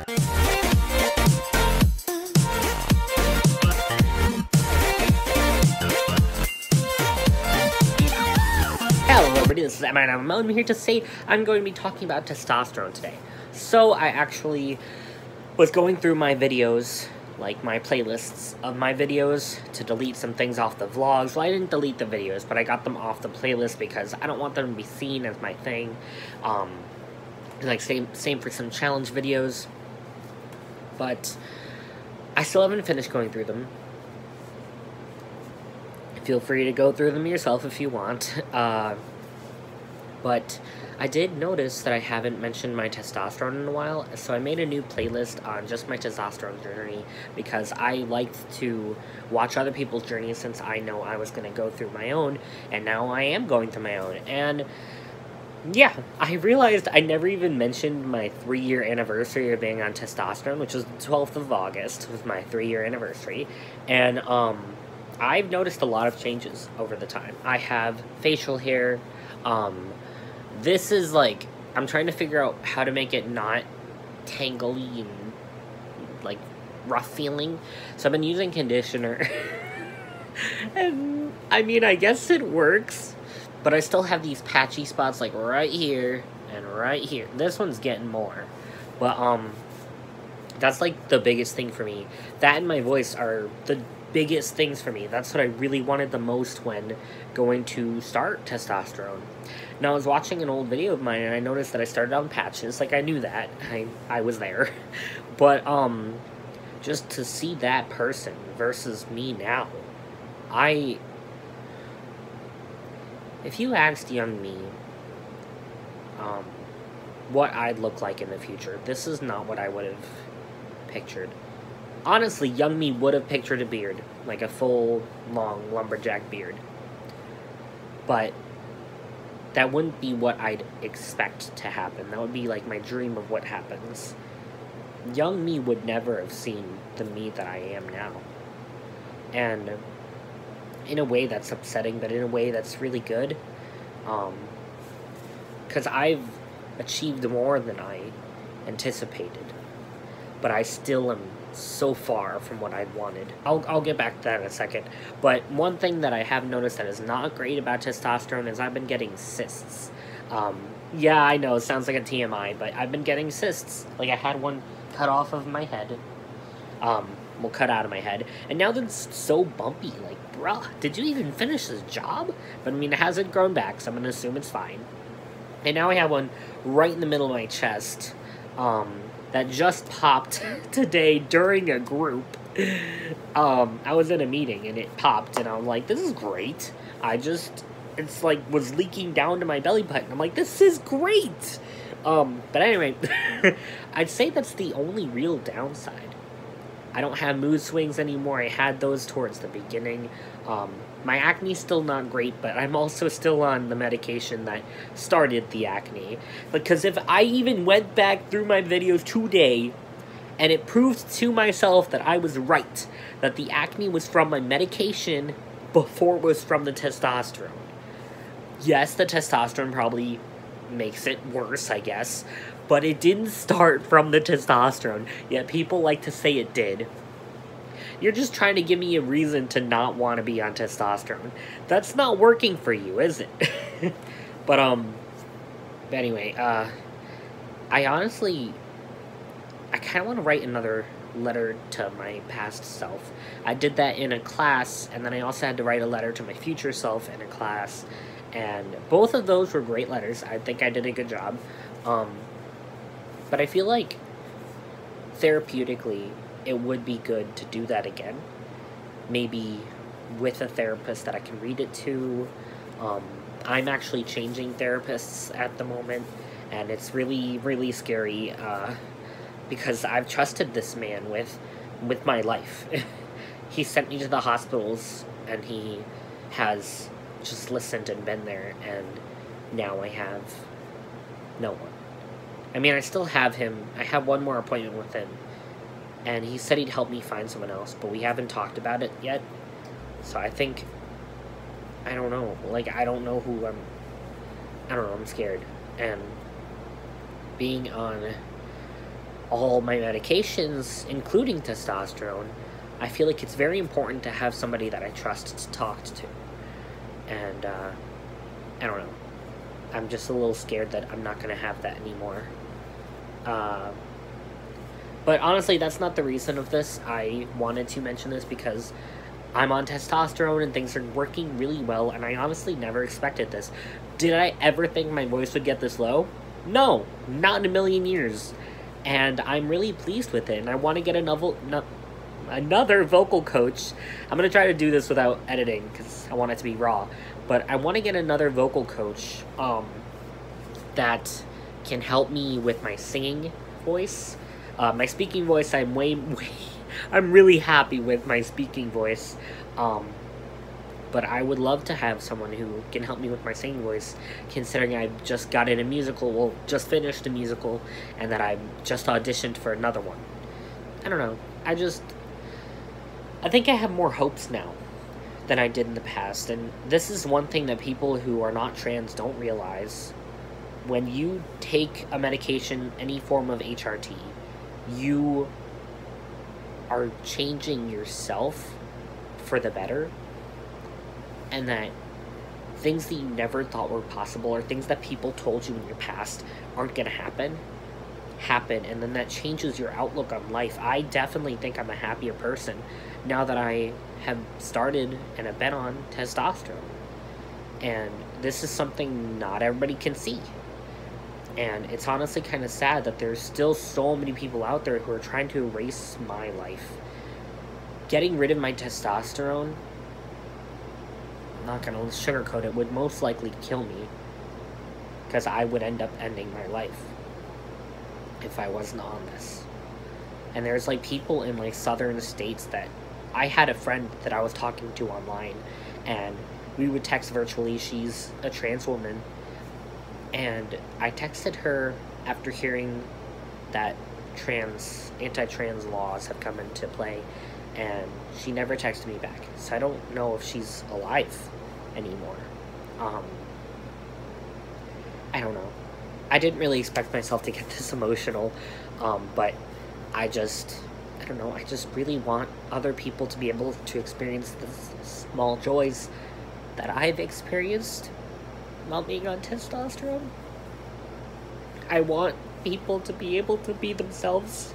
Hello everybody, this is Emma and I'm here to say I'm going to be talking about testosterone today. So I actually was going through my videos, like my playlists of my videos, to delete some things off the vlogs. Well, I didn't delete the videos, but I got them off the playlist because I don't want them to be seen as my thing. Like same for some challenge videos. But I still haven't finished going through them. Feel free to go through them yourself if you want. But I did notice that I haven't mentioned my testosterone in a while, so I made a new playlist on just my testosterone journey because I liked to watch other people's journeys since I know I was going to go through my own, and now I am going through my own. And yeah, I realized I never even mentioned my 3-year anniversary of being on testosterone, which was the 12th of August, was my 3-year anniversary. And I've noticed a lot of changes over the time. I have facial hair. This is like, I'm trying to figure out how to make it not tangly and like rough feeling. So I've been using conditioner. And I mean, I guess it works, but I still have these patchy spots like right here and right here. This one's getting more. But that's like the biggest thing for me. That and my voice are the biggest things for me. That's what I really wanted the most when going to start testosterone. Now, I was watching an old video of mine and I noticed that I started on patches. Like, I knew that. I was there. But, just to see that person versus me now, if you asked young me, what I'd look like in the future, this is not what I would have pictured. Honestly, young me would have pictured a beard, like a full, long lumberjack beard. But that wouldn't be what I'd expect to happen. That would be like my dream of what happens. Young me would never have seen the me that I am now. And in a way that's upsetting, but in a way that's really good. Because I've achieved more than I anticipated. But I still am so far from what I'd wanted. I'll get back to that in a second. But one thing that I have noticed that is not great about testosterone is I've been getting cysts. Yeah, I know, it sounds like a TMI, but I've been getting cysts. Like, I had one cut off of my head. Well, cut out of my head. And now that's so bumpy. Like, bruh, did you even finish this job? But, I mean, it hasn't grown back, so I'm gonna assume it's fine. And now I have one right in the middle of my chest. That just popped today during a group. I was in a meeting and it popped and I'm like, this is great. It's like was leaking down to my belly button. I'm like, this is great. But anyway, I'd say that's the only real downside. I don't have mood swings anymore. I had those towards the beginning. My acne's still not great, but I'm also still on the medication that started the acne. Because if I even went back through my videos today, and it proved to myself that I was right, that the acne was from my medication before it was from the testosterone. Yes, the testosterone probably makes it worse, I guess, but it didn't start from the testosterone, yet people like to say it did. You're just trying to give me a reason to not want to be on testosterone. That's not working for you, is it? But anyway, I honestly, I kind of want to write another letter to my past self. I did that in a class, and then I also had to write a letter to my future self in a class, and both of those were great letters. I think I did a good job. But I feel like therapeutically, it would be good to do that again. Maybe with a therapist that I can read it to. I'm actually changing therapists at the moment, and it's really, really scary, because I've trusted this man with my life. He sent me to the hospitals, and he has just listened and been there, and now I have no one. I mean, I still have him. I have one more appointment with him, and he said he'd help me find someone else, but we haven't talked about it yet. So I think, I don't know. Like, I don't know who I'm scared. And being on all my medications, including testosterone, I feel like it's very important to have somebody that I trust to talk to. And, I don't know. I'm just a little scared that I'm not going to have that anymore. But honestly, that's not the reason of this. I wanted to mention this because I'm on testosterone and things are working really well, and I honestly never expected this. Did I ever think my voice would get this low? No, not in a million years. And I'm really pleased with it, and I want to get another vocal coach. I'm going to try to do this without editing, because I want it to be raw. But I want to get another vocal coach that can help me with my singing voice. My speaking voice, I'm really happy with my speaking voice. But I would love to have someone who can help me with my singing voice, considering I just got in a musical, well, just finished a musical, and that I just auditioned for another one. I don't know. I think I have more hopes now than I did in the past, and this is one thing that people who are not trans don't realize. When you take a medication, any form of HRT, you are changing yourself for the better, and that things that you never thought were possible, or things that people told you in your past aren't going to happen, and then that changes your outlook on life. I definitely think I'm a happier person now that I have started and have been on testosterone. And this is something not everybody can see. And it's honestly kind of sad that there's still so many people out there who are trying to erase my life. Getting rid of my testosterone, I'm not going to sugarcoat it, would most likely kill me, because I would end up ending my life if I wasn't on this. And there's like people in like southern states that I had a friend that I was talking to online, and we would text virtually. She's a trans woman, and I texted her after hearing that anti-trans laws have come into play, and she never texted me back. So I don't know if she's alive anymore. I don't know. I didn't really expect myself to get this emotional, but I don't know, I just really want other people to be able to experience the small joys that I've experienced while being on testosterone. I want people to be able to be themselves,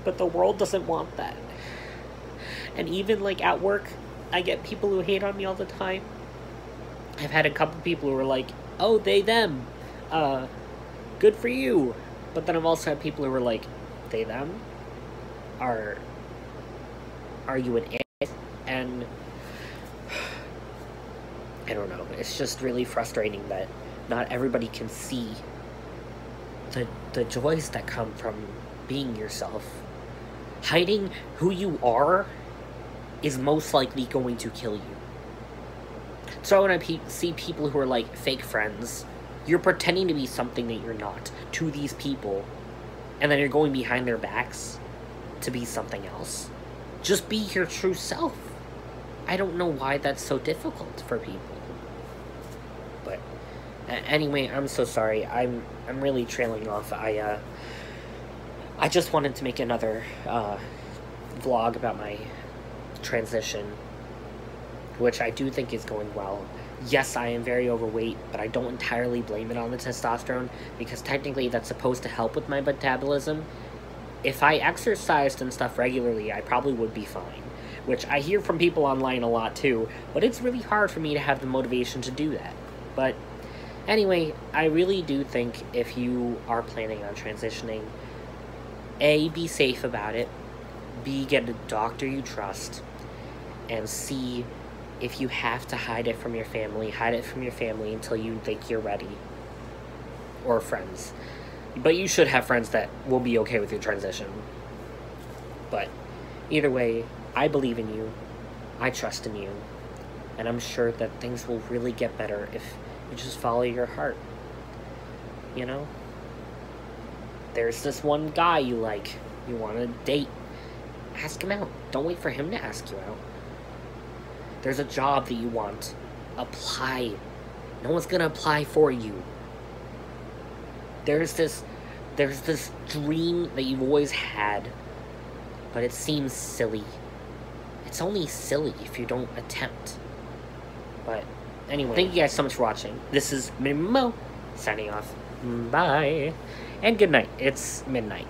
but the world doesn't want that. And even like at work, I get people who hate on me all the time. I've had a couple people who are like, oh, they, them, good for you. But then I've also had people who are like, they, them? Are you an idiot? And I don't know, it's just really frustrating that not everybody can see the joys that come from being yourself. Hiding who you are is most likely going to kill you. So when I see people who are like fake friends, you're pretending to be something that you're not to these people, and then you're going behind their backs to be something else. Just be your true self. I don't know why that's so difficult for people. But anyway, I'm so sorry. I'm really trailing off. I just wanted to make another vlog about my transition, which I do think is going well. Yes, I am very overweight, but I don't entirely blame it on the testosterone, because technically that's supposed to help with my metabolism. If I exercised and stuff regularly, I probably would be fine, which I hear from people online a lot too, but it's really hard for me to have the motivation to do that. But anyway, I really do think if you are planning on transitioning, A, be safe about it, B, get a doctor you trust, and C, if you have to hide it from your family until you think you're ready. Or friends. But you should have friends that will be okay with your transition. But either way, I believe in you, I trust in you, and I'm sure that things will really get better if you just follow your heart. You know? There's this one guy you like, you want to date. Ask him out. Don't wait for him to ask you out. There's a job that you want. Apply. No one's gonna apply for you. There's this There's this dream that you've always had, but it seems silly. It's only silly if you don't attempt. But anyway, thank you guys so much for watching. This is Mo signing off. Bye. And good night. It's midnight.